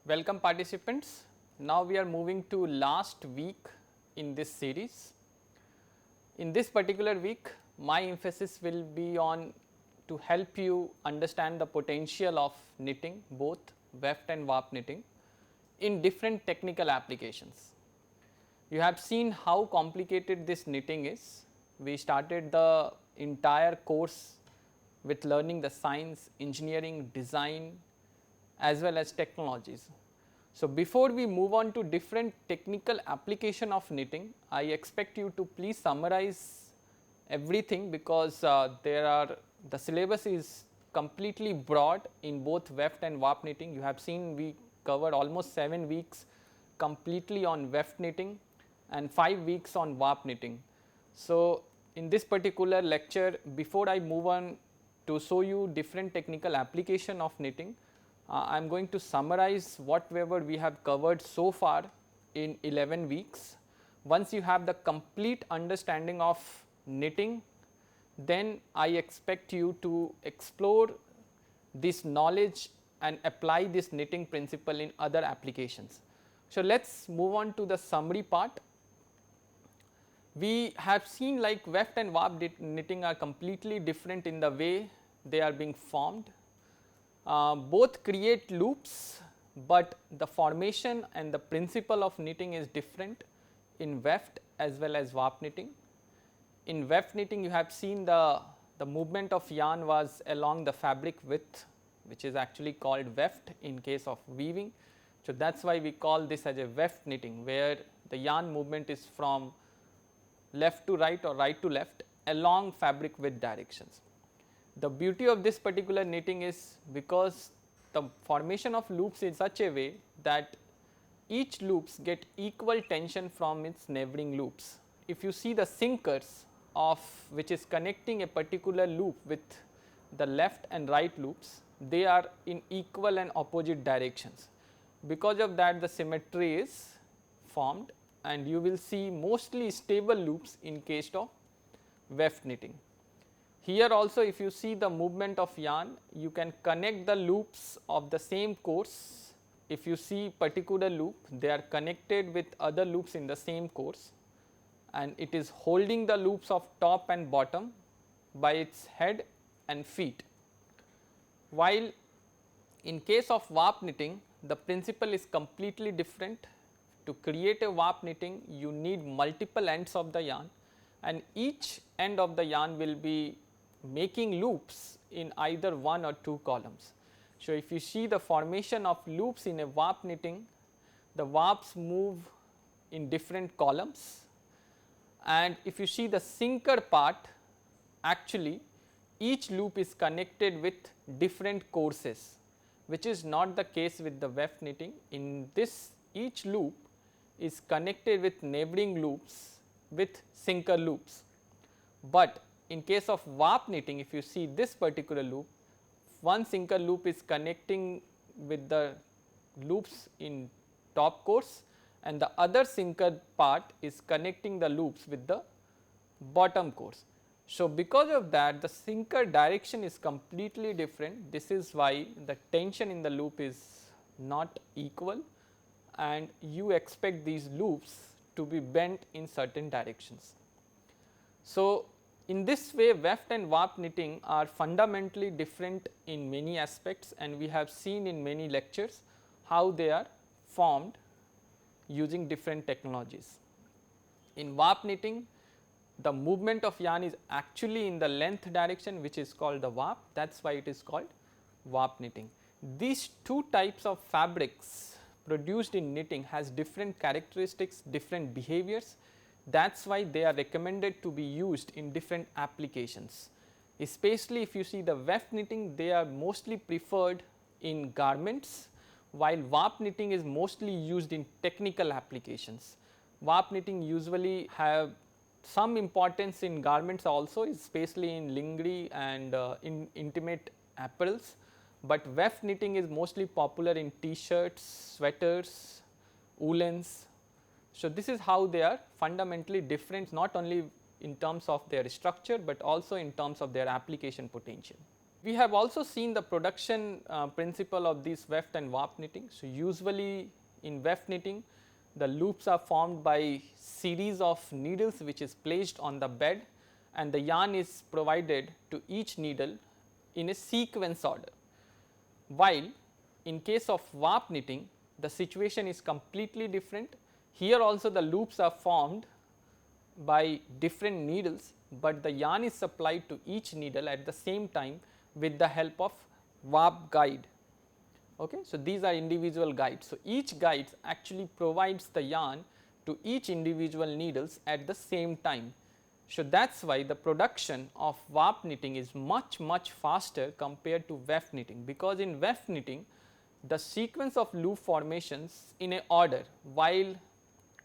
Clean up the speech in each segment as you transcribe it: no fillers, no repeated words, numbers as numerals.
Welcome participants. Now we are moving to last week in this series. In this particular week, my emphasis will be on to help you understand the potential of knitting, both weft and warp knitting, in different technical applications. You have seen how complicated this knitting is. We started the entire course with learning the science, engineering, design as well as technologies. So, before we move on to different technical application of knitting, I expect you to please summarize everything, because the syllabus is completely broad in both weft and warp knitting. You have seen we covered almost 7 weeks completely on weft knitting and 5 weeks on warp knitting. So, in this particular lecture, before I move on to show you different technical application of knitting, I am going to summarize whatever we have covered so far in 11 weeks. Once you have the complete understanding of knitting, then I expect you to explore this knowledge and apply this knitting principle in other applications. So, let us move on to the summary part. We have seen like weft and warp knitting are completely different in the way they are being formed. Both create loops, but the formation and the principle of knitting is different in weft as well as warp knitting. In weft knitting, you have seen the movement of yarn was along the fabric width, which is actually called weft in case of weaving. So, that is why we call this as a weft knitting, where the yarn movement is from left to right or right to left along fabric width directions. The beauty of this particular knitting is because the formation of loops in such a way that each loops get equal tension from its neighboring loops. If you see the sinkers of which is connecting a particular loop with the left and right loops, they are in equal and opposite directions. Because of that, the symmetry is formed, and you will see mostly stable loops in case of weft knitting. Here also, if you see the movement of yarn, you can connect the loops of the same course. If you see particular loop, they are connected with other loops in the same course, and it is holding the loops of top and bottom by its head and feet. While in case of warp knitting, the principle is completely different. To create a warp knitting, you need multiple ends of the yarn, and each end of the yarn will be making loops in either one or two columns. So, if you see the formation of loops in a warp knitting, the warps move in different columns, and if you see the sinker part, actually each loop is connected with different courses, which is not the case with the weft knitting. In this, each loop is connected with neighboring loops with sinker loops, but in case of warp knitting, if you see this particular loop, one sinker loop is connecting with the loops in top course, and the other sinker part is connecting the loops with the bottom course. So, because of that, the sinker direction is completely different. This is why the tension in the loop is not equal, and you expect these loops to be bent in certain directions. So, in this way, weft and warp knitting are fundamentally different in many aspects, and we have seen in many lectures how they are formed using different technologies. In warp knitting, the movement of yarn is actually in the length direction, which is called the warp. That is why it is called warp knitting. These two types of fabrics produced in knitting has different characteristics, different behaviors. That is why they are recommended to be used in different applications. Especially if you see the weft knitting, they are mostly preferred in garments, while warp knitting is mostly used in technical applications. Warp knitting usually have some importance in garments also, especially in lingerie and in intimate apparels, but weft knitting is mostly popular in t-shirts, sweaters, woolens. So, this is how they are fundamentally different, not only in terms of their structure, but also in terms of their application potential. We have also seen the production principle of this weft and warp knitting. So, usually in weft knitting the loops are formed by series of needles which is placed on the bed, and the yarn is provided to each needle in a sequence order. While in case of warp knitting the situation is completely different. Here also the loops are formed by different needles, but the yarn is supplied to each needle at the same time with the help of warp guide. Okay. So, these are individual guides. So, each guide actually provides the yarn to each individual needles at the same time. So, that is why the production of warp knitting is much faster compared to weft knitting, because in weft knitting the sequence of loop formations in a order, while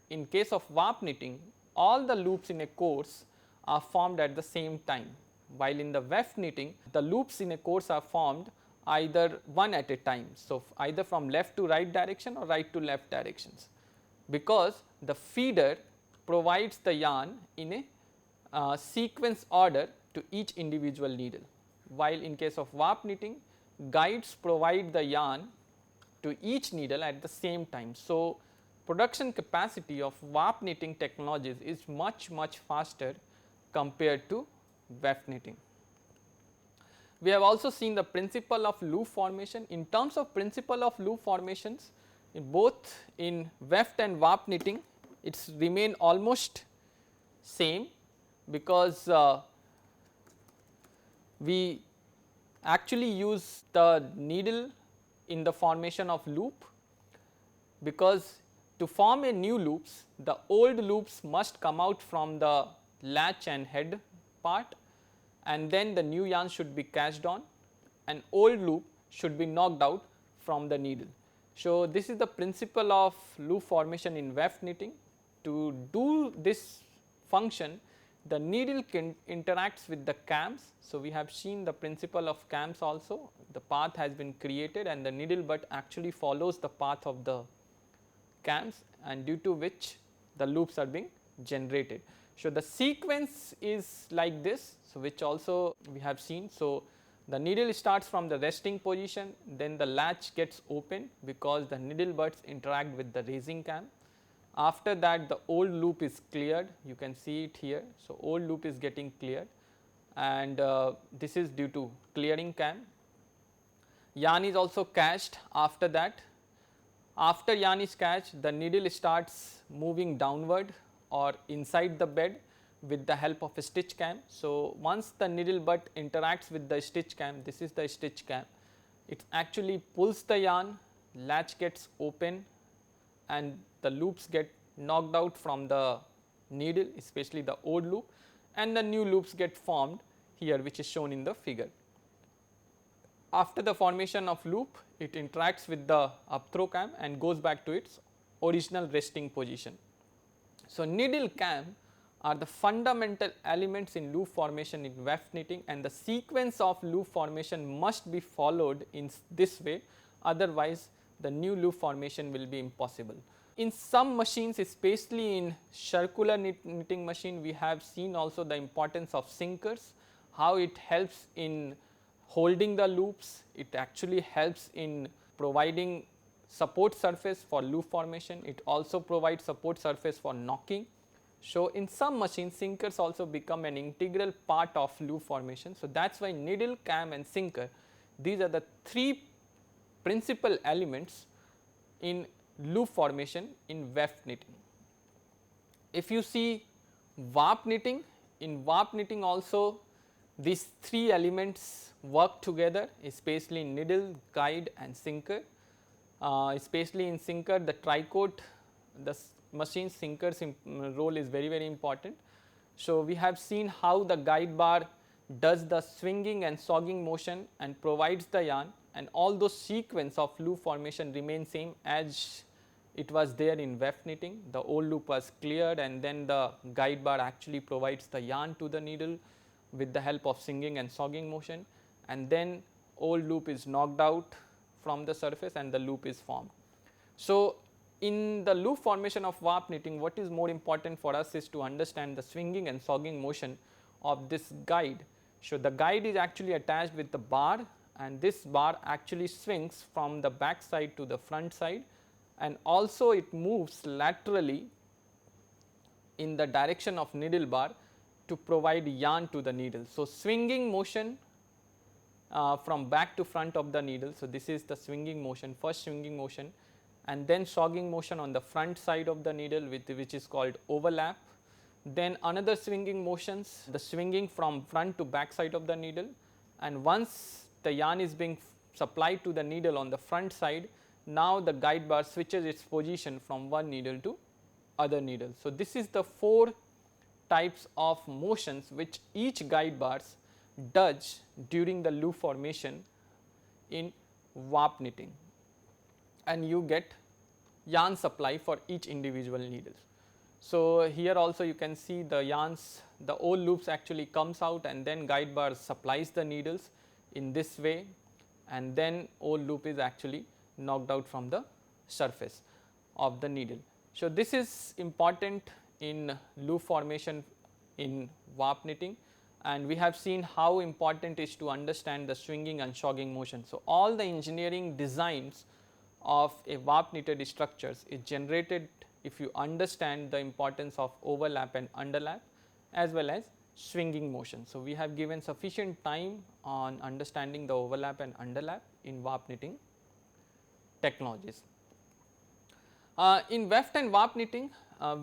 in case of warp knitting all the loops in a course are formed at the same time, while in the weft knitting the loops in a course are formed either one at a time. So, either from left to right direction or right to left directions, because the feeder provides the yarn in a sequence order to each individual needle, while in case of warp knitting guides provide the yarn to each needle at the same time. So, production capacity of warp knitting technologies is much faster compared to weft knitting. We have also seen the principle of loop formation. In terms of principle of loop formations, in both in weft and warp knitting it's remain almost same, because we actually use the needle in the formation of loop, because to form a new loops the old loops must come out from the latch and head part, and then the new yarn should be cast on, and old loop should be knocked out from the needle. So, this is the principle of loop formation in weft knitting. To do this function the needle interacts with the cams. So, we have seen the principle of cams also. The path has been created and the needle butt actually follows the path of the cams, and due to which the loops are being generated. So, the sequence is like this, so which also we have seen. So, the needle starts from the resting position, then the latch gets open because the needle butts interact with the raising cam. After that the old loop is cleared, you can see it here. So, old loop is getting cleared, and this is due to clearing cam. Yarn is also cached after that. After yarn is cached, the needle starts moving downward or inside the bed with the help of a stitch cam. So, once the needle butt interacts with the stitch cam, this is the stitch cam, it actually pulls the yarn, latch gets open and the loops get knocked out from the needle, especially the old loop, and the new loops get formed here, which is shown in the figure. After the formation of loop, it interacts with the up throw cam and goes back to its original resting position. So, needle cam are the fundamental elements in loop formation in weft knitting, and the sequence of loop formation must be followed in this way, otherwise the new loop formation will be impossible. In some machines, especially in circular knitting machine, we have seen also the importance of sinkers, how it helps in holding the loops, it actually helps in providing support surface for loop formation, it also provides support surface for knocking. So, in some machines sinkers also become an integral part of loop formation. So, that is why needle, cam and sinker, these are the three principal elements in loop formation in weft knitting. If you see warp knitting, in warp knitting also these three elements work together, especially in needle, guide and sinker. Especially in sinker, the tricot, the machine sinker's role is very important. So, we have seen how the guide bar does the swinging and sogging motion and provides the yarn, and all those sequence of loop formation remain same as it was there in weft knitting. The old loop was cleared and then the guide bar actually provides the yarn to the needle with the help of swinging and sogging motion, and then old loop is knocked out from the surface and the loop is formed. So, in the loop formation of warp knitting, what is more important for us is to understand the swinging and sogging motion of this guide. So, the guide is actually attached with the bar, and this bar actually swings from the back side to the front side, and also it moves laterally in the direction of needle bar to provide yarn to the needle. So, swinging motion from back to front of the needle. So, this is the swinging motion, first swinging motion, and then shogging motion on the front side of the needle which is called overlap. Then another swinging motions, the swinging from front to back side of the needle, and once the yarn is being supplied to the needle on the front side, now the guide bar switches its position from one needle to other needle. So, this is the 4 types of motions which each guide bars does during the loop formation in warp knitting, and you get yarn supply for each individual needle. So, here also you can see the yarns, the old loops actually comes out, and then guide bar supplies the needles in this way, and then old loop is actually knocked out from the surface of the needle. So, this is important in loop formation in warp knitting, and we have seen how important it is to understand the swinging and shogging motion. So, all the engineering designs of a warp knitted structures is generated if you understand the importance of overlap and underlap as well as swinging motion. So, we have given sufficient time on understanding the overlap and underlap in warp knitting technologies. In weft and warp knitting,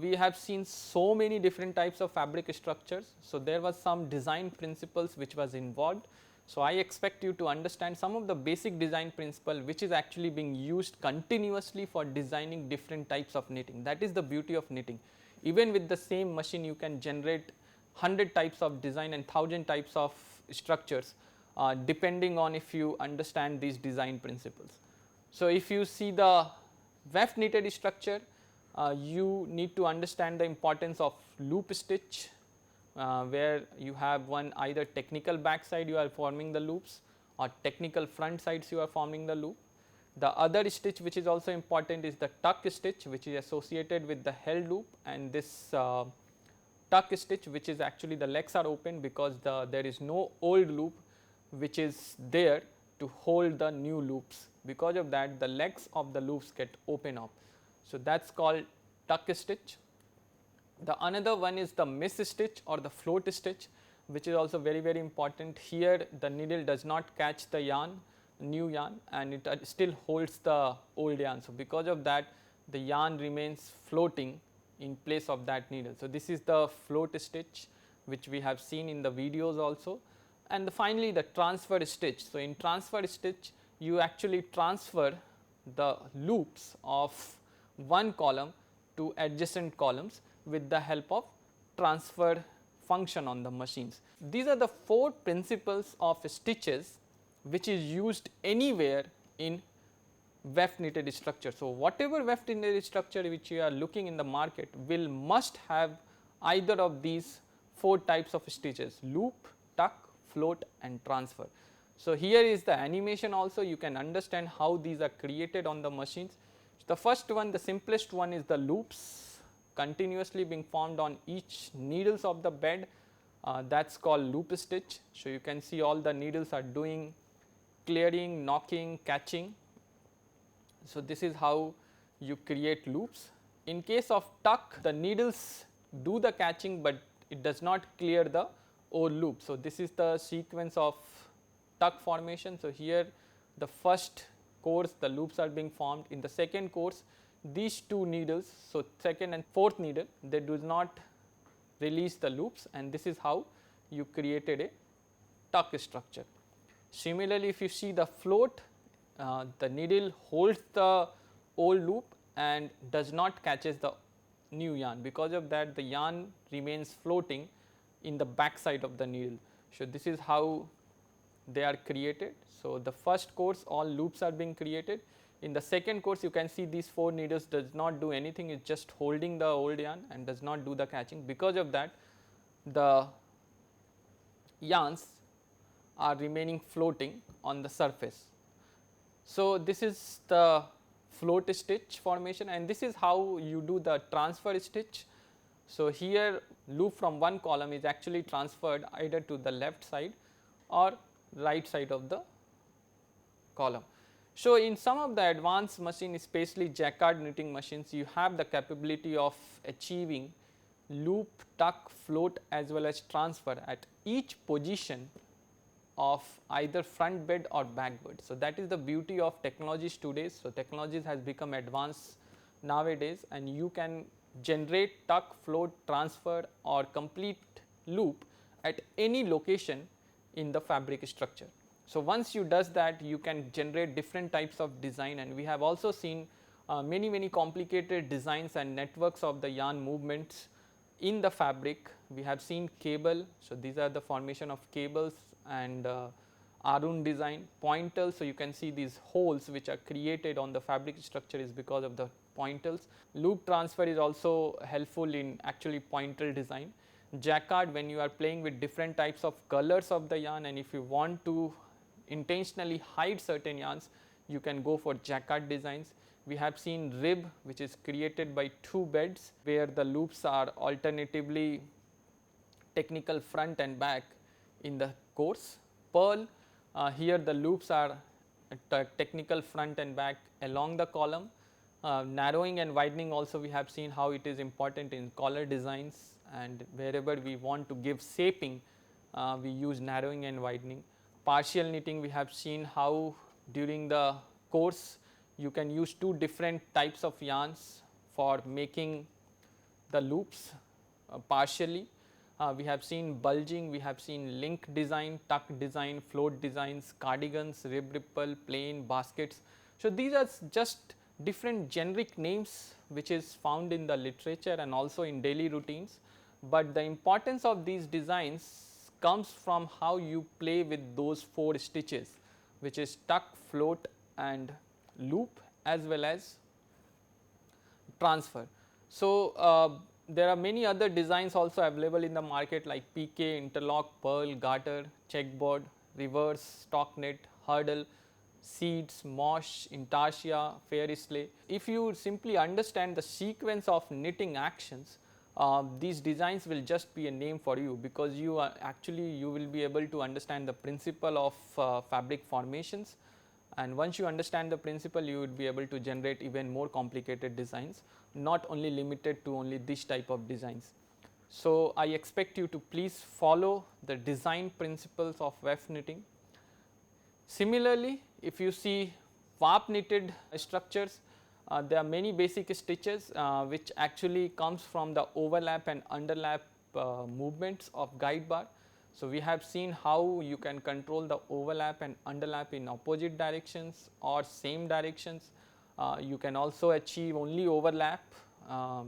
we have seen so many different types of fabric structures. So, there was some design principles which was involved. So, I expect you to understand some of the basic design principle which is actually being used continuously for designing different types of knitting. That is the beauty of knitting. Even with the same machine, you can generate 100 types of design and 1000 types of structures depending on if you understand these design principles. So, if you see the weft knitted structure, you need to understand the importance of loop stitch, where you have one either technical back side you are forming the loops or technical front sides you are forming the loop. The other stitch which is also important is the tuck stitch, which is associated with the held loop, and this tuck stitch, which is actually the legs are open because there is no old loop which is there to hold the new loops. Because of that, the legs of the loops get open up. So, that is called tuck stitch. The another one is the miss stitch or the float stitch, which is also very important. Here the needle does not catch the yarn, new yarn, and it still holds the old yarn. So, because of that, the yarn remains floating in place of that needle. So, this is the float stitch which we have seen in the videos also. And finally, the transfer stitch. So, in transfer stitch, you actually transfer the loops of one column to adjacent columns with the help of transfer function on the machines. These are the 4 principles of stitches which is used anywhere in weft knitted structure. So, whatever weft knitted structure which you are looking in the market will must have either of these 4 types of stitches: loop, tuck, float and transfer. So, here is the animation also, you can understand how these are created on the machines. The first one, the simplest one, is the loops continuously being formed on each needles of the bed, that is called loop stitch. So, you can see all the needles are doing clearing, knocking, catching. So, this is how you create loops. In case of tuck, the needles do the catching, but it does not clear the old loop. So, this is the sequence of tuck formation. So, here the first course the loops are being formed. In the second course, these 2 needles, so second and fourth needle, they do not release the loops, and this is how you created a tuck structure. Similarly, if you see the float, the needle holds the old loop and does not catches the new yarn. Because of that, the yarn remains floating in the back side of the needle. So, this is how they are created. So, the first course all loops are being created. In the second course, you can see these 4 needles does not do anything, it is just holding the old yarn and does not do the catching. Because of that, the yarns are remaining floating on the surface. So, this is the float stitch formation, and this is how you do the transfer stitch. So, here loop from one column is actually transferred either to the left side or right side of the column. So, in some of the advanced machine, especially jacquard knitting machines, you have the capability of achieving loop, tuck, float as well as transfer at each position of either front bed or back bed. So, that is the beauty of technologies today. So, technologies has become advanced nowadays, and you can generate tuck, float, transfer or complete loop at any location in the fabric structure. So, once you does that, you can generate different types of design, and we have also seen many complicated designs and networks of the yarn movements in the fabric. We have seen cable. So, these are the formation of cables and Arun design, pointals. So, you can see these holes which are created on the fabric structure is because of the pointals. Loop transfer is also helpful in actually pointal design. Jacquard, when you are playing with different types of colors of the yarn, and if you want to intentionally hide certain yarns, you can go for jacquard designs. We have seen rib, which is created by two beds where the loops are alternatively technical front and back in the course. Pearl, here the loops are technical front and back along the column. Narrowing and widening also we have seen how it is important in collar designs, and wherever we want to give shaping, we use narrowing and widening. Partial knitting, we have seen how during the course you can use two different types of yarns for making the loops partially. We have seen bulging, we have seen link design, tuck design, float designs, cardigans, rib ripple, plain, baskets. So, these are just different generic names which is found in the literature and also in daily routines, but the importance of these designs comes from how you play with those 4 stitches, which is tuck, float and loop as well as transfer. So, there are many other designs also available in the market like PK, interlock, pearl, garter, checkboard, reverse, stockinette, hurdle, seeds, mosh, intarsia, fairy-slay. If you simply understand the sequence of knitting actions, these designs will just be a name for you, because you are actually you will be able to understand the principle of fabric formations, and once you understand the principle, you would be able to generate even more complicated designs, not only limited to only this type of designs. So, I expect you to please follow the design principles of weft knitting. Similarly, if you see warp knitted structures, there are many basic stitches which actually comes from the overlap and underlap movements of guide bar. So, we have seen how you can control the overlap and underlap in opposite directions or same directions. You can also achieve only overlap,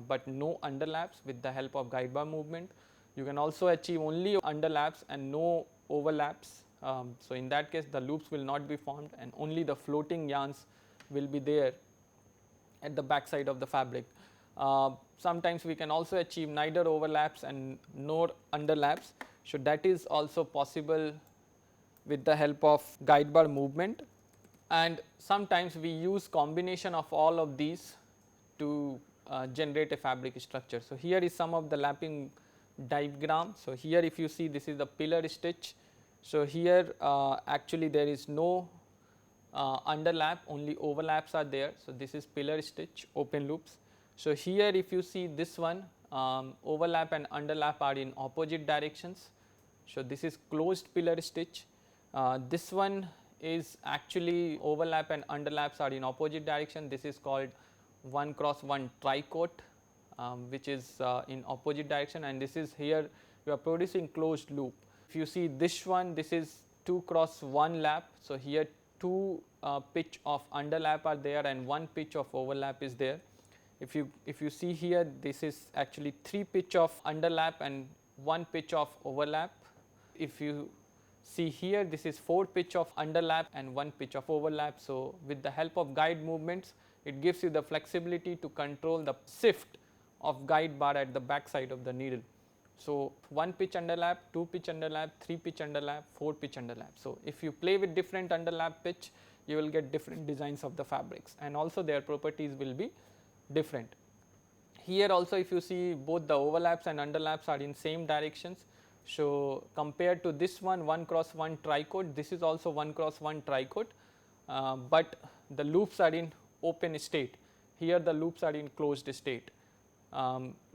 but no underlaps with the help of guide bar movement. You can also achieve only underlaps and no overlaps. So, in that case the loops will not be formed and only the floating yarns will be there at the back side of the fabric. Sometimes we can also achieve neither overlaps and nor underlaps. So, that is also possible with the help of guide bar movement, and sometimes we use combination of all of these to generate a fabric structure. So, here is some of the lapping diagram. So, here if you see, this is the pillar stitch. So, here actually there is no underlap, only overlaps are there. So, this is pillar stitch, open loops. So, here if you see this one, overlap and underlap are in opposite directions. So, this is closed pillar stitch. This one is actually overlap and underlaps are in opposite direction. This is called 1 cross 1 tricot, which is in opposite direction, and this is here you are producing closed loop. If you see this one, this is 2 cross 1 lap. So, here 2 pitch of underlap are there and 1 pitch of overlap is there. If you see here, this is actually 3 pitch of underlap and 1 pitch of overlap. If you see here, this is 4 pitch of underlap and 1 pitch of overlap. So, with the help of guide movements, it gives you the flexibility to control the shift of guide bar at the back side of the needle. So, 1 pitch underlap, 2 pitch underlap, 3 pitch underlap, 4 pitch underlap. So, if you play with different underlap pitch, you will get different designs of the fabrics, and also their properties will be different. Here also if you see, both the overlaps and underlaps are in same directions. So, compared to this one 1 cross 1 tricot, this is also 1 cross 1 tricot, but the loops are in open state. Here the loops are in closed state.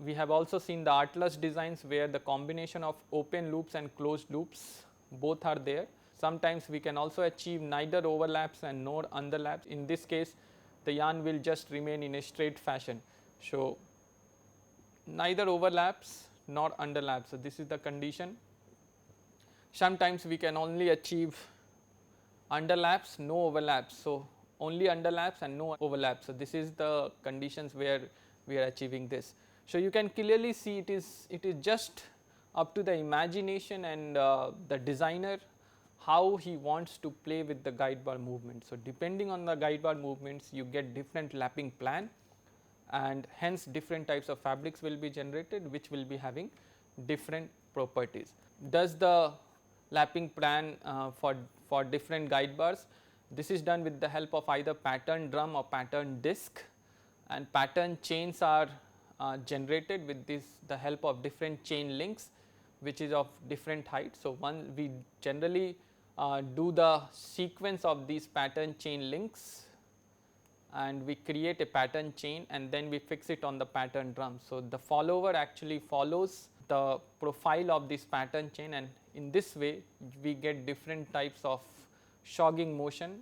We have also seen the Atlas designs where the combination of open loops and closed loops both are there. Sometimes we can also achieve neither overlaps and nor underlaps. In this case, the yarn will just remain in a straight fashion. So, neither overlaps nor underlaps. So, this is the condition. Sometimes we can only achieve underlaps, no overlaps. So, only underlaps and no overlaps. So, this is the conditions where we are achieving this. So, you can clearly see it is just up to the imagination and the designer how he wants to play with the guide bar movement. So, depending on the guide bar movements, you get different lapping plan, and hence different types of fabrics will be generated which will be having different properties. Does the lapping plan for different guide bars? This is done with the help of either pattern drum or pattern disc, and pattern chains are generated with the help of different chain links which is of different height. So, one we generally do the sequence of these pattern chain links, and we create a pattern chain and then we fix it on the pattern drum. So, the follower actually follows the profile of this pattern chain, and in this way we get different types of shogging motion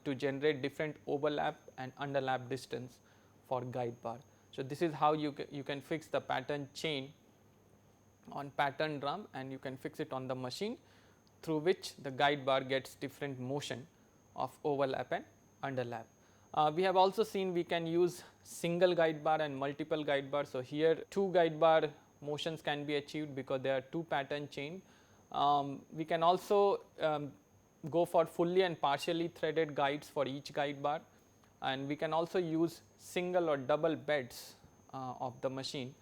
to generate different overlap and underlap distance for guide bar. So, this is how you can fix the pattern chain on pattern drum, and you can fix it on the machine, through which the guide bar gets different motion of overlap and underlap. We have also seen we can use single guide bar and multiple guide bar. So, here 2 guide bar motions can be achieved because there are 2 pattern chain. We can also go for fully and partially threaded guides for each guide bar, and we can also use single or double beds of the machine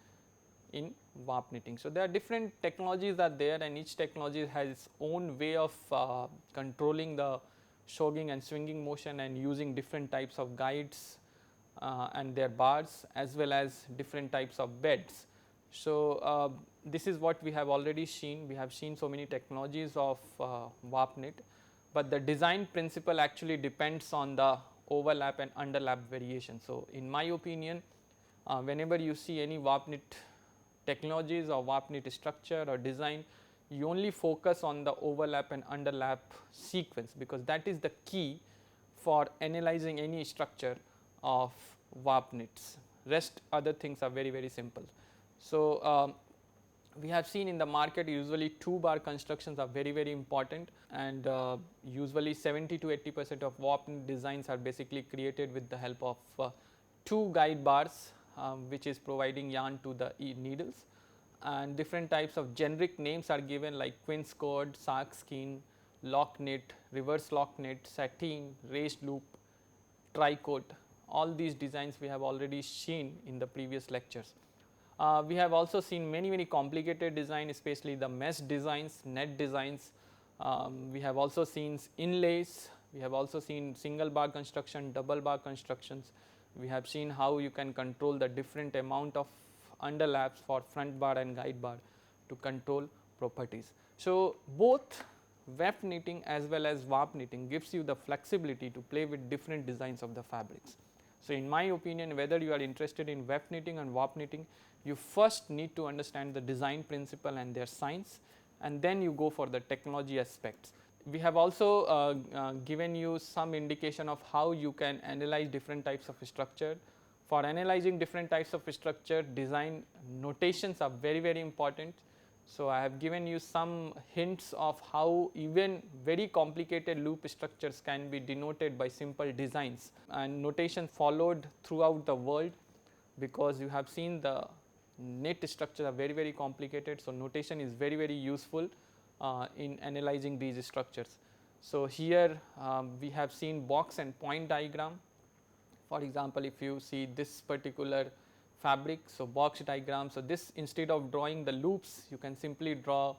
in warp knitting. So, there are different technologies are there, and each technology has its own way of controlling the shogging and swinging motion and using different types of guides and their bars as well as different types of beds. So, this is what we have already seen. We have seen so many technologies of warp knit, but the design principle actually depends on the overlap and underlap variation. So, in my opinion, whenever you see any warp knit technologies or warp knit structure or design, you only focus on the overlap and underlap sequence, because that is the key for analyzing any structure of warp knits. Rest other things are very simple. So, we have seen in the market usually 2 bar constructions are very important, and usually 70 to 80% of warp knit designs are basically created with the help of 2 guide bars, which is providing yarn to the needles, and different types of generic names are given like quince cord, sark skein, lock knit, reverse lock knit, sateen, raised loop, tricot. All these designs we have already seen in the previous lectures. We have also seen many complicated design, especially the mesh designs, net designs. We have also seen inlays, we have also seen single bar construction, double bar constructions. We have seen how you can control the different amount of underlaps for front bar and guide bar to control properties. So, both weft knitting as well as warp knitting gives you the flexibility to play with different designs of the fabrics. So, in my opinion, whether you are interested in weft knitting and warp knitting, you first need to understand the design principle and their science, and then you go for the technology aspects. We have also given you some indication of how you can analyze different types of structure. For analyzing different types of structure, design notations are very important. So, I have given you some hints of how even very complicated loop structures can be denoted by simple designs, and notation followed throughout the world, because you have seen the knit structures are very complicated. So, notation is very useful in analyzing these structures. So, here we have seen box and point diagram. For example, if you see this particular fabric, so box diagram. So, this instead of drawing the loops, you can simply draw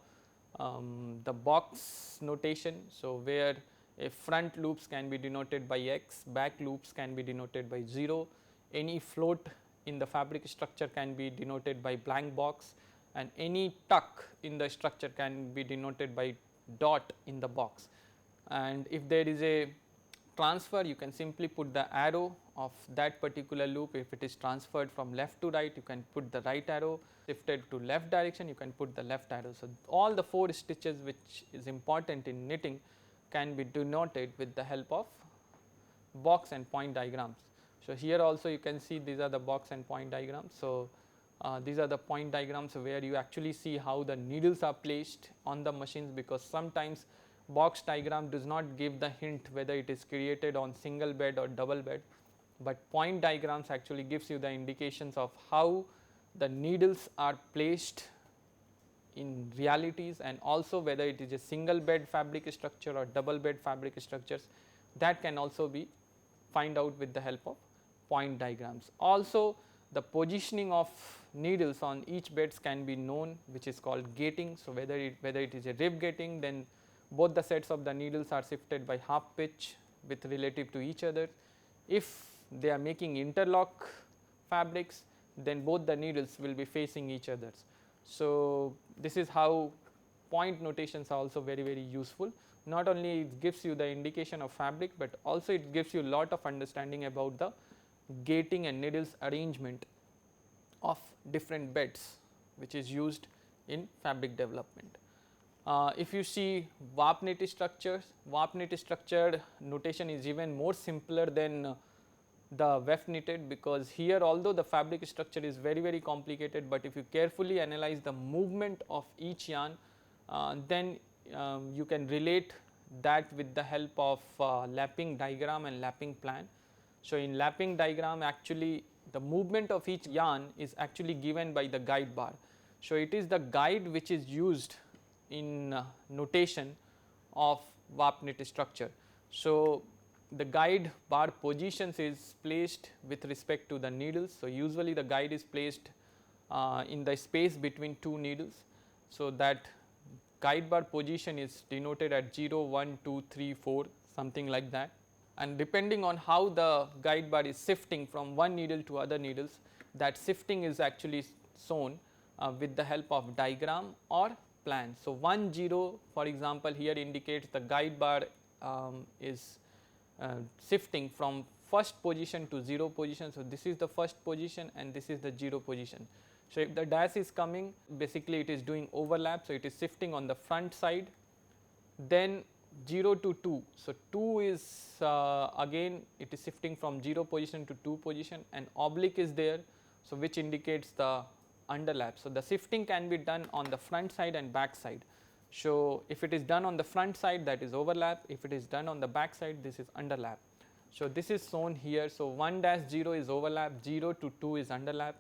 the box notation. So, where a front loops can be denoted by X, back loops can be denoted by 0, any float in the fabric structure can be denoted by blank box, and any tuck in the structure can be denoted by dot in the box. And if there is a transfer, you can simply put the arrow of that particular loop. If it is transferred from left to right, you can put the right arrow, shifted to left direction, you can put the left arrow. So, all the 4 stitches which is important in knitting can be denoted with the help of box and point diagrams. So, here also you can see these are the box and point diagrams. So, these are the point diagrams where you actually see how the needles are placed on the machines, because sometimes box diagram does not give the hint whether it is created on single bed or double bed, but point diagrams actually gives you the indications of how the needles are placed in realities, and also whether it is a single bed fabric structure or double bed fabric structures, that can also be find out with the help of point diagrams. Also, the positioning of needles on each beds can be known, which is called gating. So, whether it is a rib gating, then both the sets of the needles are shifted by half pitch with relative to each other. If they are making interlock fabrics, then both the needles will be facing each other. So, this is how point notations are also very useful. Not only it gives you the indication of fabric, but also it gives you a lot of understanding about the gating and needles arrangement of different beds which is used in fabric development. If you see warp knit structures, warp knit structure notation is even more simpler than the weft knitted, because here although the fabric structure is very complicated, but if you carefully analyze the movement of each yarn, then you can relate that with the help of lapping diagram and lapping plan. So, in lapping diagram, actually the movement of each yarn is actually given by the guide bar. So, it is the guide which is used in notation of warp knit structure. So, the guide bar positions is placed with respect to the needles. So, usually the guide is placed in the space between 2 needles. So, that guide bar position is denoted at 0, 1, 2, 3, 4, something like that, and depending on how the guide bar is shifting from one needle to other needles, that shifting is actually shown with the help of diagram or plan. So, 1 0 for example, here indicates the guide bar is shifting from first position to 0 position. So, this is the first position and this is the 0 position. So, if the dash is coming, basically it is doing overlap. So, it is shifting on the front side, then 0 to 2. So, 2 is again it is shifting from 0 position to 2 position, and oblique is there. So, which indicates the underlap. So, the shifting can be done on the front side and back side. So, if it is done on the front side, that is overlap. If it is done on the back side, this is underlap. So, this is shown here. So, 1-0 is overlap, 0 to 2 is underlap,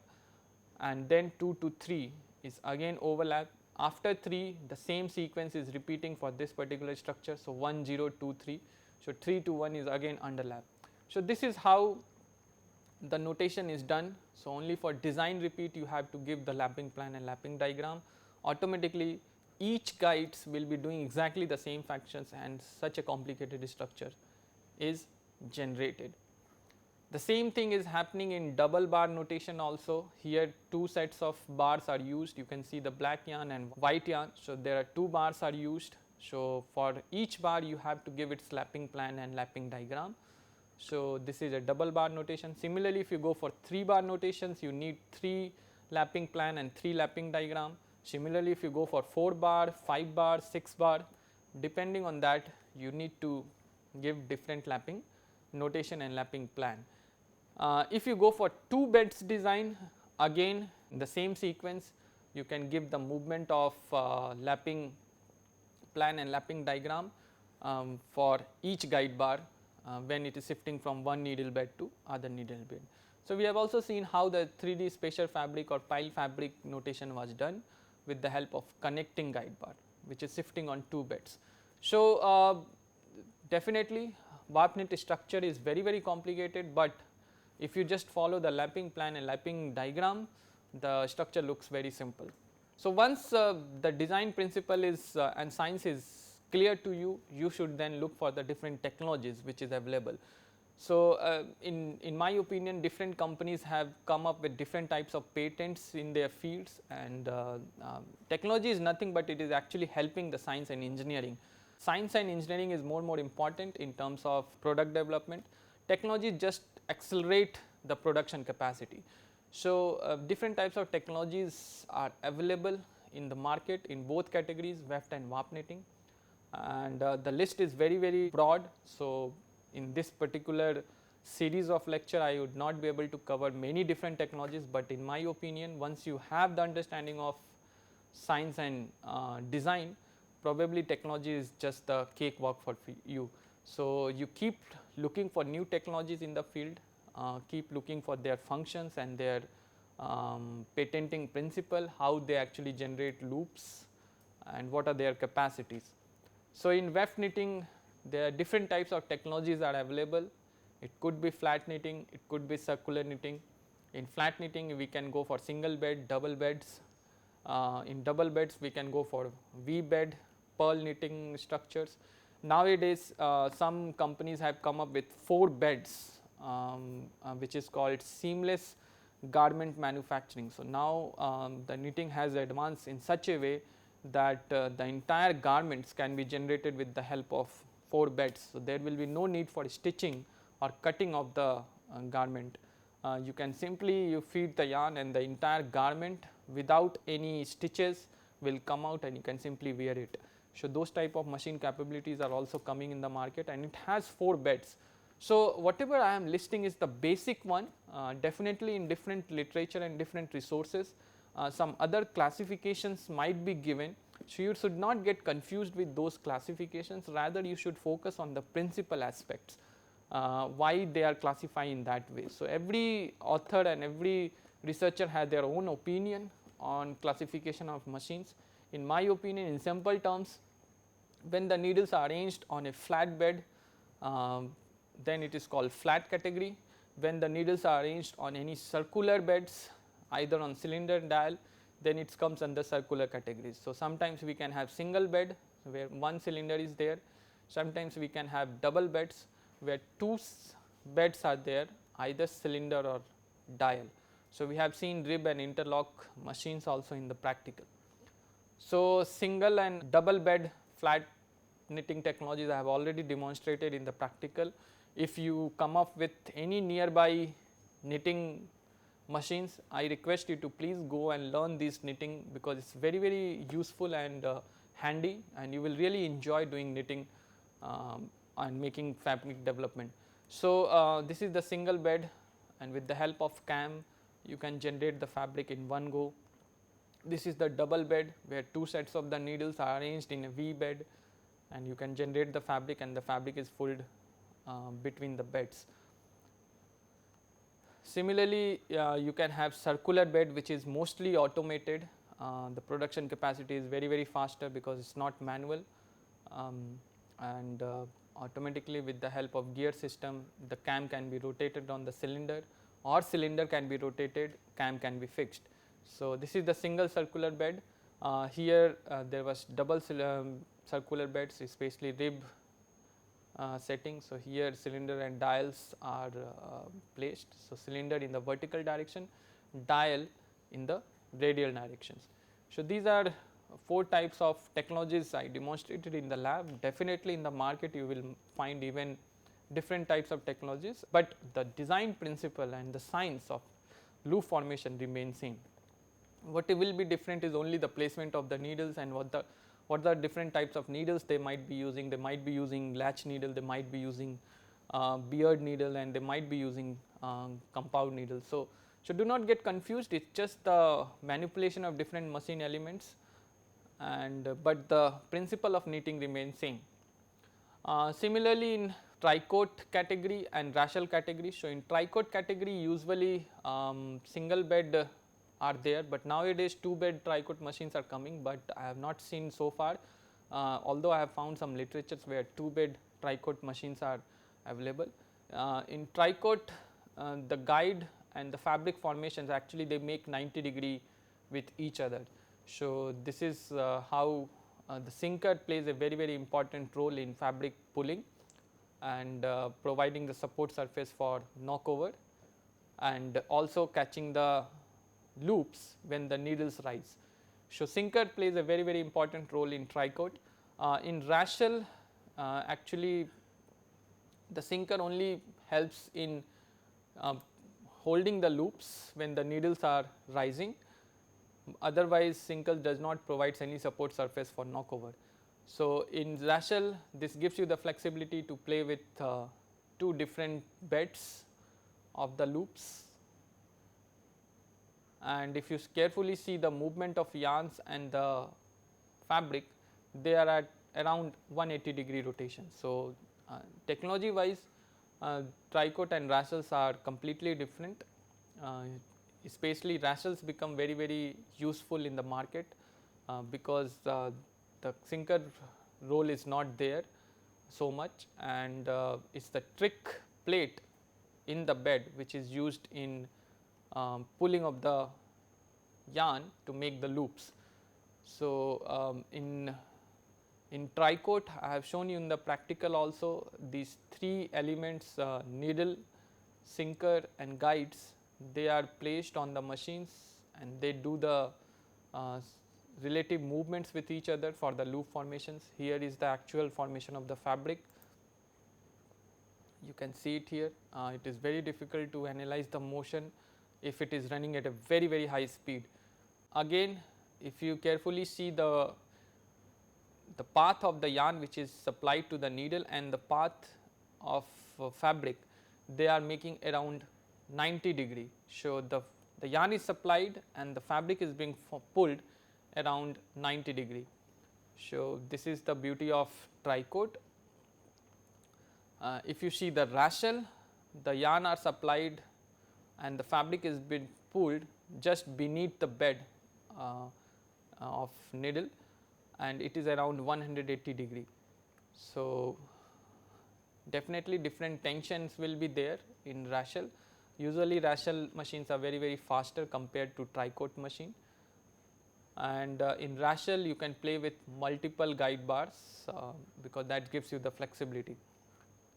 and then 2 to 3 is again overlap. After 3, the same sequence is repeating for this particular structure. So, 1 0 2 3. So, 3 to 1 is again underlap. So, this is how the notation is done. So, only for design repeat you have to give the lapping plan and lapping diagram. Automatically each guides will be doing exactly the same functions, and such a complicated structure is generated. The same thing is happening in double bar notation also. Here 2 sets of bars are used. You can see the black yarn and white yarn. So, there are 2 bars are used. So, for each bar you have to give its lapping plan and lapping diagram. So, this is a double bar notation. Similarly, if you go for 3 bar notations, you need 3 lapping plan and 3 lapping diagram. Similarly, if you go for 4 bar, 5 bar, 6 bar, depending on that you need to give different lapping notation and lapping plan. If you go for 2 beds design, again in the same sequence you can give the movement of lapping plan and lapping diagram for each guide bar when it is shifting from one needle bed to other needle bed. So, we have also seen how the 3D spatial fabric or pile fabric notation was done with the help of connecting guide bar, which is shifting on 2 beds. So, definitely warp knit structure is very complicated, but if you just follow the lapping plan and lapping diagram, the structure looks very simple. So, once the design principle is and science is clear to you, you should then look for the different technologies which is available. So, in my opinion, different companies have come up with different types of patents in their fields, and technology is nothing but it is actually helping the science and engineering. Science and engineering is more important in terms of product development. Technology just accelerate the production capacity. So, different types of technologies are available in the market in both categories, weft and warp knitting, and the list is very broad. So, in this particular series of lecture I would not be able to cover many different technologies, but in my opinion once you have the understanding of science and design, probably technology is just the cakewalk for you. So, you keep looking for new technologies in the field, keep looking for their functions and their patenting principle, how they actually generate loops and what are their capacities. So, in weft knitting there are different types of technologies are available. It could be flat knitting, it could be circular knitting. In flat knitting we can go for single bed, double beds. In double beds we can go for V bed, pearl knitting structures. Nowadays some companies have come up with 4 beds which is called seamless garment manufacturing. So, now the knitting has advanced in such a way that the entire garments can be generated with the help of 4 beds. So, there will be no need for stitching or cutting of the garment. You can simply you feed the yarn and the entire garment without any stitches will come out and you can simply wear it. So, those type of machine capabilities are also coming in the market and it has 4 beds. So, whatever I am listing is the basic one, definitely in different literature and different resources. Some other classifications might be given. So, you should not get confused with those classifications, rather you should focus on the principal aspects, why they are classified in that way. So, every author and every researcher has their own opinion on classification of machines. In my opinion, in simple terms, when the needles are arranged on a flat bed, then it is called flat category. When the needles are arranged on any circular beds, either on cylinder dial, then it comes under circular categories. So, sometimes we can have single bed where one cylinder is there, sometimes we can have double beds where 2 beds are there, either cylinder or dial. So, we have seen rib and interlock machines also in the practical. So, single and double bed flat knitting technologies I have already demonstrated in the practical. If you come up with any nearby knitting machines, I request you to please go and learn this knitting, because it is very useful and handy, and you will really enjoy doing knitting and making fabric development. So, this is the single bed, and with the help of cam you can generate the fabric in one go. This is the double bed where 2 sets of the needles are arranged in a V bed and you can generate the fabric and the fabric is folded between the beds. Similarly, you can have circular bed which is mostly automated. The production capacity is very faster because it is not manual, and automatically with the help of gear system the cam can be rotated on the cylinder, or cylinder can be rotated, cam can be fixed. So, this is the single circular bed. Here there was double circular beds, especially rib setting. So, here cylinder and dials are placed. So, cylinder in the vertical direction, dial in the radial directions. So, these are 4 types of technologies I demonstrated in the lab. Definitely in the market you will find even different types of technologies, but the design principle and the science of loop formation remain same. What will be different is only the placement of the needles and what the different types of needles they might be using. They might be using latch needle, they might be using beard needle, and they might be using compound needle. So, do not get confused, it is just the manipulation of different machine elements, and but the principle of knitting remains same. Similarly, in Tricot category and Raschel category. So, in Tricot category usually single bed are there, but nowadays 2 bed Tricot machines are coming, but I have not seen so far, although I have found some literatures where 2 bed Tricot machines are available. In Tricot the guide and the fabric formations actually they make 90° with each other. So, this is how the sinker plays a very important role in fabric pulling, and providing the support surface for knockover, and also catching the loops when the needles rise. So, sinker plays a very important role in Tricot. In Raschel, actually the sinker only helps in holding the loops when the needles are rising, otherwise sinker does not provide any support surface for knockover. So, in Raschel this gives you the flexibility to play with two different beds of the loops, and if you carefully see the movement of yarns and the fabric, they are at around 180-degree rotation. So, technology wise Tricot and Raschels are completely different, especially Raschels become very useful in the market because the sinker role is not there so much, and it is the trick plate in the bed which is used in pulling of the yarn to make the loops. So, in Tricot I have shown you in the practical also these three elements, needle, sinker and guides, they are placed on the machines and they do the relative movements with each other for the loop formations. Here is the actual formation of the fabric, you can see it here. It is very difficult to analyze the motion if it is running at a very high speed. Again, if you carefully see the path of the yarn which is supplied to the needle and the path of fabric, they are making around 90-degree. So, the yarn is supplied and the fabric is being pulled around 90-degree. So, this is the beauty of Tricot. If you see the Raschel, the yarn are supplied and the fabric is being pulled just beneath the bed of needle, and it is around 180-degree. So, definitely different tensions will be there in Raschel. Usually Raschel machines are very faster compared to Tricot machine, and in Raschel you can play with multiple guide bars because that gives you the flexibility.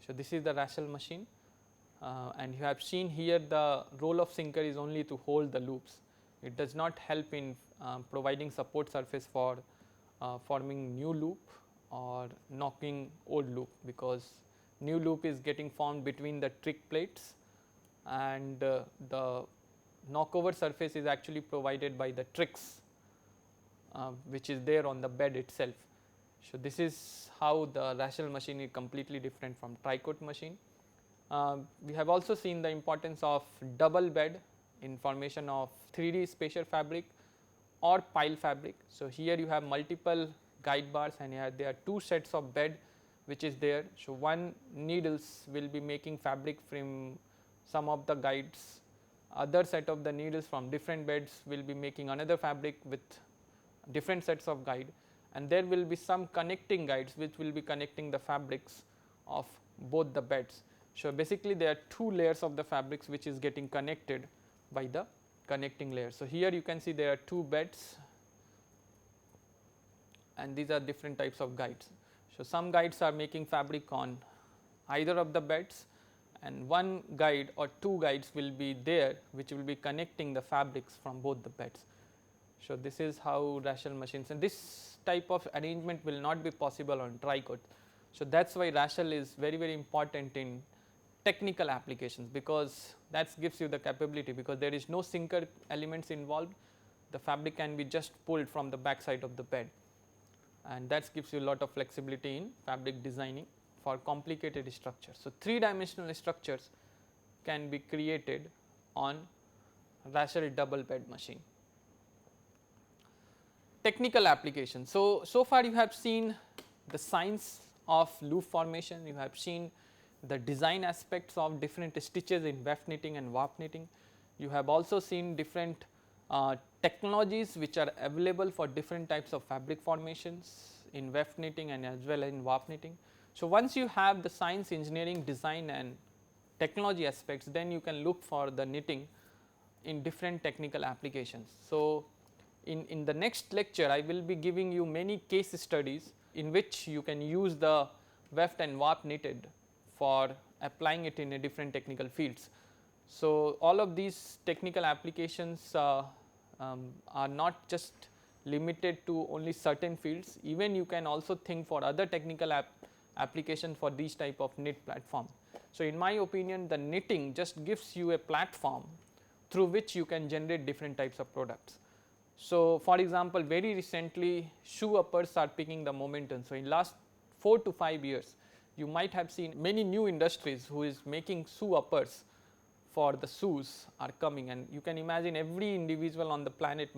So, this is the Raschel machine and you have seen here the role of sinker is only to hold the loops. It does not help in providing support surface for forming new loop or knocking old loop, because new loop is getting formed between the trick plates and the knockover surface is actually provided by the tricks which is there on the bed itself. So, this is how the Raschel machine is completely different from Tricot machine. We have also seen the importance of double bed in formation of 3D spatial fabric or pile fabric. So, here you have multiple guide bars and here there are two sets of bed which is there. So, one needles will be making fabric from some of the guides, other set of the needles from different beds will be making another fabric with different sets of guide, and there will be some connecting guides which will be connecting the fabrics of both the beds. So, basically there are two layers of the fabrics which is getting connected by the connecting layer. So, here you can see there are two beds and these are different types of guides. So, some guides are making fabric on either of the beds and one guide or two guides will be there which will be connecting the fabrics from both the beds. So, this is how Raschel machines, and this type of arrangement will not be possible on Tricot. So, that is why Raschel is very important in technical applications, because that gives you the capability, because there is no sinker elements involved, the fabric can be just pulled from the back side of the bed, and that gives you a lot of flexibility in fabric designing for complicated structures. So, 3-dimensional structures can be created on Raschel double bed machine. Technical application. So, so far you have seen the science of loop formation, you have seen the design aspects of different stitches in weft knitting and warp knitting. You have also seen different technologies which are available for different types of fabric formations in weft knitting and as well as in warp knitting. So, once you have the science, engineering, design and technology aspects, then you can look for the knitting in different technical applications. So, in the next lecture I will be giving you many case studies in which you can use the weft and warp knitted for applying it in a different technical fields. So, all of these technical applications are not just limited to only certain fields, even you can also think for other technical application for these type of knit platform. So, in my opinion, the knitting just gives you a platform through which you can generate different types of products. So, for example, very recently shoe uppers are picking the momentum. So, in last 4 to 5 years you might have seen many new industries who is making shoe uppers for the shoes are coming, and you can imagine every individual on the planet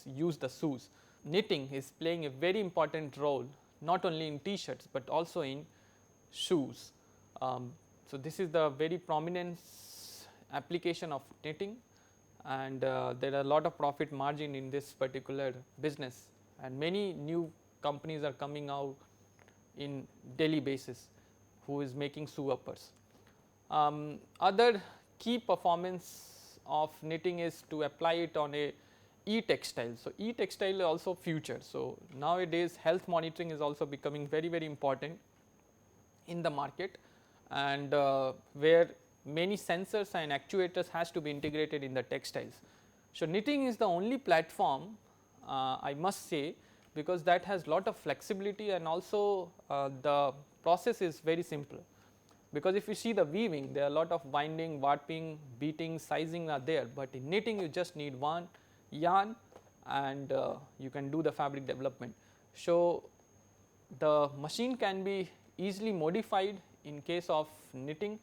use the shoes. Knitting is playing a very important role not only in t-shirts but also in shoes. So, this is the very prominent application of knitting, and there are a lot of profit margin in this particular business, and many new companies are coming out in daily basis who is making shoe uppers. Other key performance of knitting is to apply it on a e-textile. So, e-textile is also future. So, nowadays health monitoring is also becoming very important in the market, and where many sensors and actuators has to be integrated in the textiles. So, knitting is the only platform I must say, because that has lot of flexibility, and also the process is very simple. Because if you see the weaving, there are a lot of winding, warping, beating, sizing are there, but in knitting you just need one yarn and you can do the fabric development. So, the machine can be easily modified in case of knitting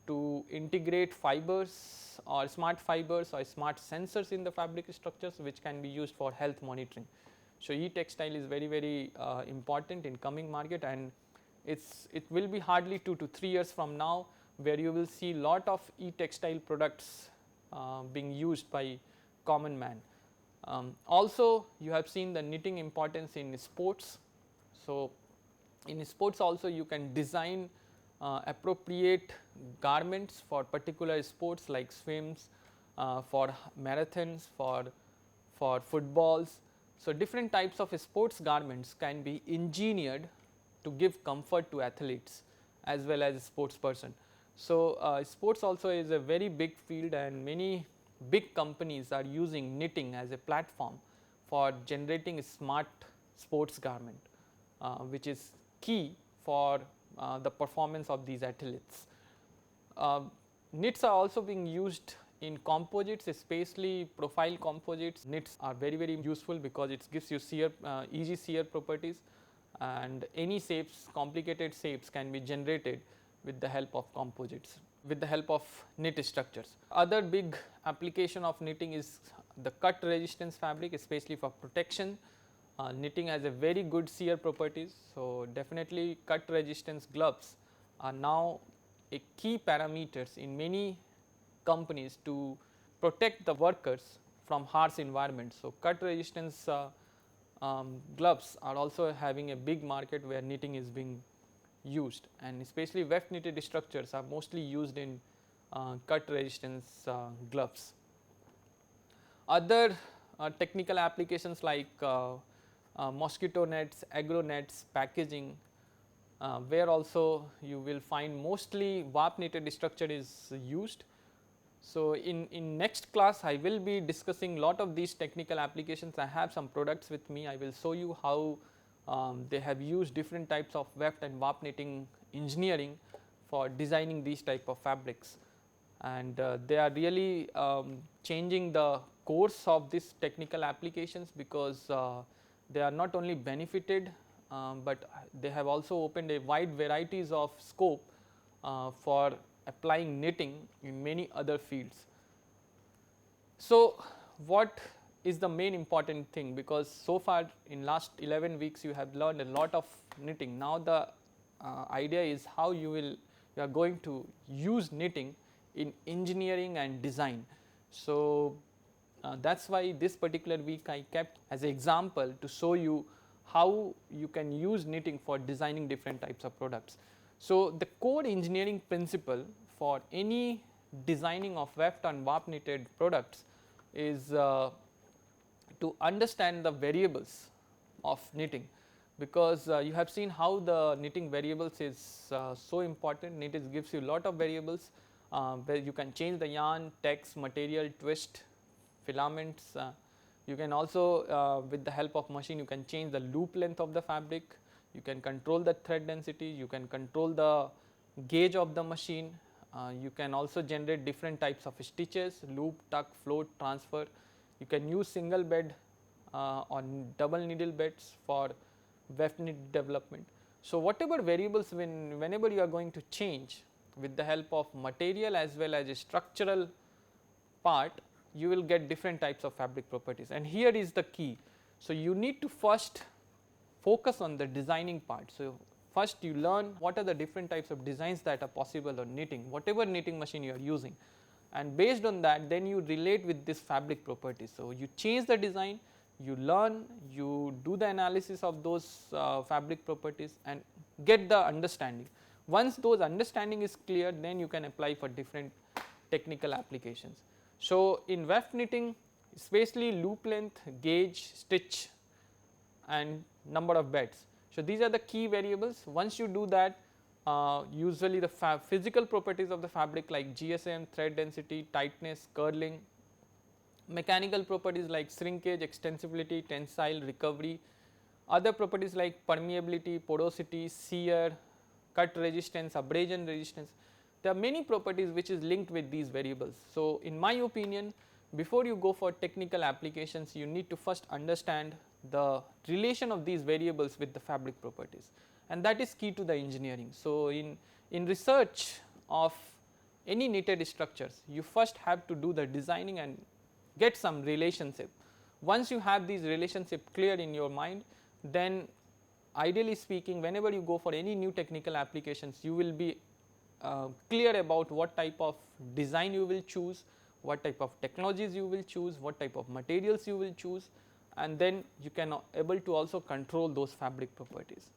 to integrate fibers or smart fibers or smart sensors in the fabric structures, which can be used for health monitoring. So, e-textile is very important in coming market, and it will be hardly 2 to 3 years from now where you will see lot of e-textile products being used by common man. Also you have seen the knitting importance in sports. So, in sports also you can design appropriate garments for particular sports like swims, for marathons, for footballs. So, different types of sports garments can be engineered to give comfort to athletes as well as sports person. So, sports also is a very big field, and many big companies are using knitting as a platform for generating a smart sports garment, which is key for the performance of these athletes. Knits are also being used in composites, especially profile composites. Knits are very useful because it gives you easy shear properties, and any shapes, complicated shapes can be generated with the help of composites, with the help of knit structures. Other big application of knitting is the cut resistance fabric, especially for protection. Knitting has a very good shear properties. So, definitely cut resistance gloves are now a key parameters in many companies to protect the workers from harsh environments. So, cut resistance gloves are also having a big market where knitting is being used, and especially weft knitted structures are mostly used in cut resistance gloves. Other technical applications like mosquito nets, agro nets, packaging, where also you will find mostly warp knitted structure is used. So, in next class I will be discussing lot of these technical applications. I have some products with me. I will show you how they have used different types of weft and warp knitting engineering for designing these type of fabrics, and they are really changing the course of these technical applications, because they are not only benefited, but they have also opened a wide varieties of scope for applying knitting in many other fields. So, what is the main important thing, because so far in last 11 weeks you have learned a lot of knitting. Now, the idea is how you are going to use knitting in engineering and design. So, that is why this particular week I kept as an example to show you how you can use knitting for designing different types of products. So, the core engineering principle for any designing of weft and warp knitted products is to understand the variables of knitting, because you have seen how the knitting variables is so important. Knit gives you lot of variables where you can change the yarn, text, material, twist, filaments. You can also with the help of machine you can change the loop length of the fabric, you can control the thread density, you can control the gauge of the machine, you can also generate different types of stitches, loop, tuck, float, transfer. You can use single bed or double needle beds for weft knit development. So, whatever variables whenever you are going to change with the help of material as well as a structural part, you will get different types of fabric properties, and here is the key. So, you need to first focus on the designing part. So, first you learn what are the different types of designs that are possible on knitting, whatever knitting machine you are using, and based on that then you relate with this fabric properties. So, you change the design, you learn, you do the analysis of those fabric properties and get the understanding. Once those understanding is clear, then you can apply for different technical applications. So, in weft knitting especially loop length, gauge, stitch and number of beds. So, these are the key variables. Once you do that, usually the physical properties of the fabric like GSM, thread density, tightness, curling, mechanical properties like shrinkage, extensibility, tensile, recovery, other properties like permeability, porosity, shear, cut resistance, abrasion resistance. There are many properties which is linked with these variables. So, in my opinion, before you go for technical applications, you need to first understand the relation of these variables with the fabric properties, and that is key to the engineering. So, in research of any knitted structures, you first have to do the designing and get some relationship. Once you have these relationship clear in your mind, then ideally speaking whenever you go for any new technical applications, you will be clear about what type of design you will choose, what type of technologies you will choose, what type of materials you will choose, and then you can able to also control those fabric properties.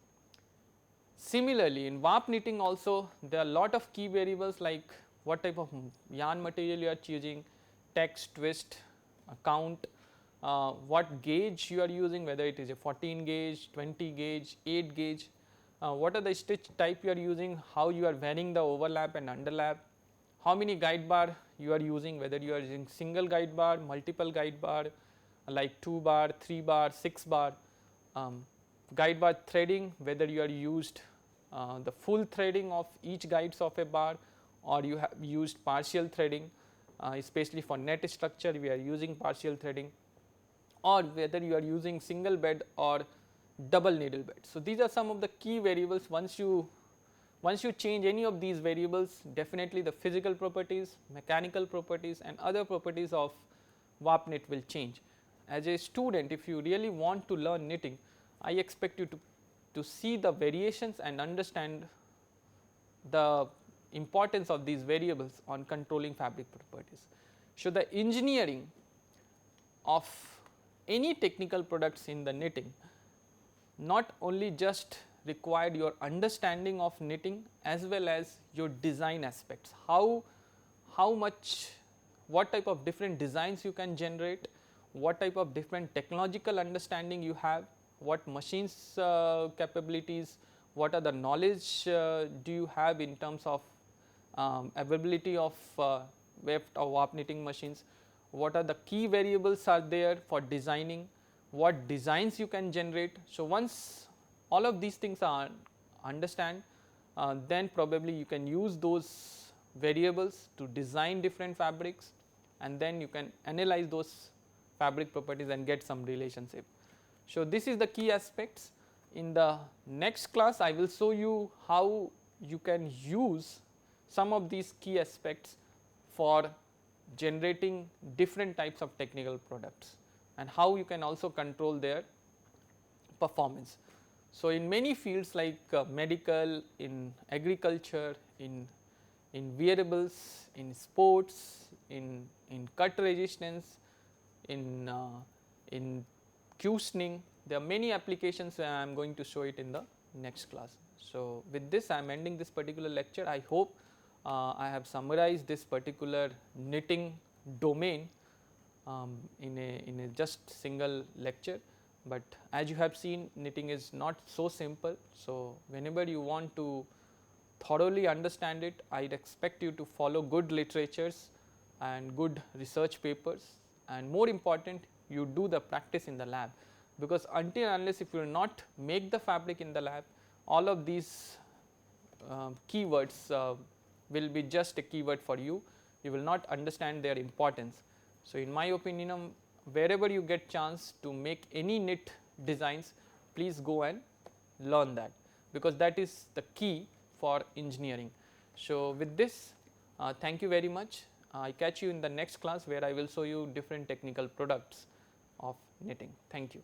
Similarly, in warp knitting also there are lot of key variables like what type of yarn material you are choosing, text, twist, count, what gauge you are using, whether it is a 14 gauge, 20 gauge, 8 gauge, what are the stitch type you are using, how you are varying the overlap and underlap, how many guide bar you are using, whether you are using single guide bar, multiple guide bar like 2 bar, 3 bar, 6 bar, guide bar threading, whether you are used the full threading of each guides of a bar or you have used partial threading, especially for net structure we are using partial threading, or whether you are using single bed or double needle bed. So, these are some of the key variables. Once you change any of these variables, definitely the physical properties, mechanical properties and other properties of warp knit will change. As a student, if you really want to learn knitting, I expect you to see the variations and understand the importance of these variables on controlling fabric properties. So, the engineering of any technical products in the knitting not only just required your understanding of knitting as well as your design aspects, how much, what type of different designs you can generate, what type of different technological understanding you have, what machines capabilities, what are the knowledge do you have in terms of availability of weft or warp knitting machines, what are the key variables are there for designing, what designs you can generate. So, once all of these things are understand, then probably you can use those variables to design different fabrics and then you can analyze those fabric properties and get some relationship. So, this is the key aspects. In the next class I will show you how you can use some of these key aspects for generating different types of technical products and how you can also control their performance. So, in many fields like medical, in agriculture, in wearables, in sports, in cut resistance, in cushioning, there are many applications I am going to show it in the next class. So, with this I am ending this particular lecture. I hope I have summarized this particular knitting domain in a just single lecture. but as you have seen, knitting is not so simple. So, whenever you want to thoroughly understand it, I would expect you to follow good literatures and good research papers, and more important, you do the practice in the lab, because until unless if you will not make the fabric in the lab, all of these keywords will be just a keyword for you, you will not understand their importance. So, in my opinion, wherever you get chance to make any knit designs, please go and learn that, because that is the key for engineering. So, with this, thank you very much. I catch you in the next class, where I will show you different technical products of knitting. Thank you.